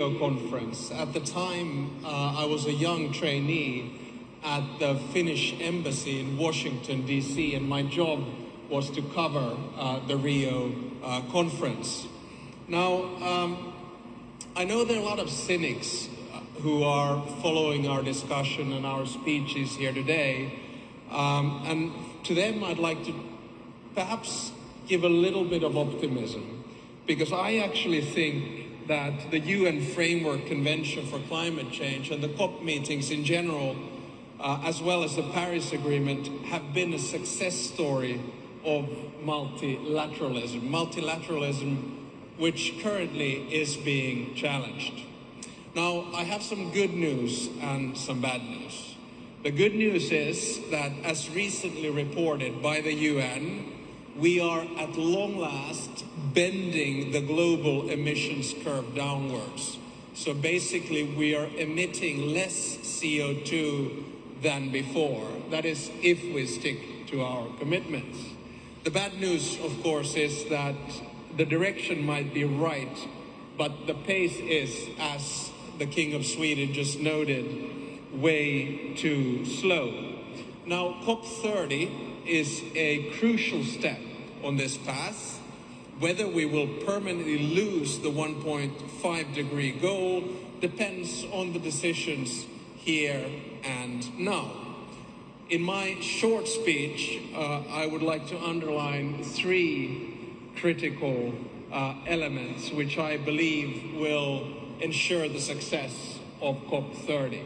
conference. At the time, I was a young trainee at the Finnish embassy in Washington, D.C., and my job was to cover the Rio conference. Now, I know there are a lot of cynics who are following our discussion and our speeches here today, and to them I'd like to perhaps give a little bit of optimism, because I actually think that the UN Framework Convention for Climate Change and the COP meetings in general, as well as the Paris Agreement, have been a success story of multilateralism which currently is being challenged. Now, I have some good news and some bad news. The good news is that, as recently reported by the UN, we are at long last bending the global emissions curve downwards. So basically we are emitting less CO2 than before. That is, if we stick to our commitments. The bad news, of course, is that the direction might be right, but the pace is, as the King of Sweden just noted, way too slow. Now, COP30 is a crucial step on this path. Whether we will permanently lose the 1.5 degree goal depends on the decisions here and now. In my short speech, I would like to underline three critical elements which I believe will ensure the success of COP30.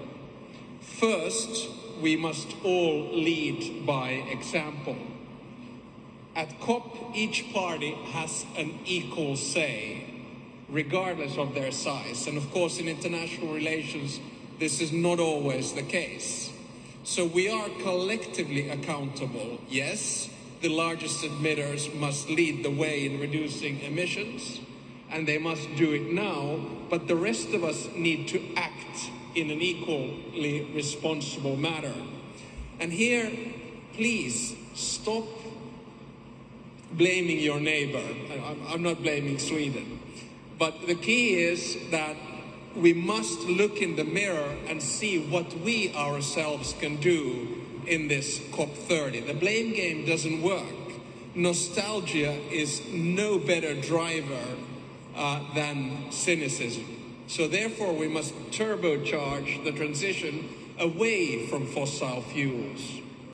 First, we must all lead by example. At COP, each party has an equal say, regardless of their size. And of course, in international relations, this is not always the case. So we are collectively accountable. Yes, the largest emitters must lead the way in reducing emissions, and they must do it now, but the rest of us need to act in an equally responsible manner. And here, please stop blaming your neighbor. I'm not blaming Sweden. But the key is that we must look in the mirror and see what we ourselves can do in this COP30. The blame game doesn't work. Nostalgia is no better driver than cynicism. So therefore we must turbocharge the transition away from fossil fuels.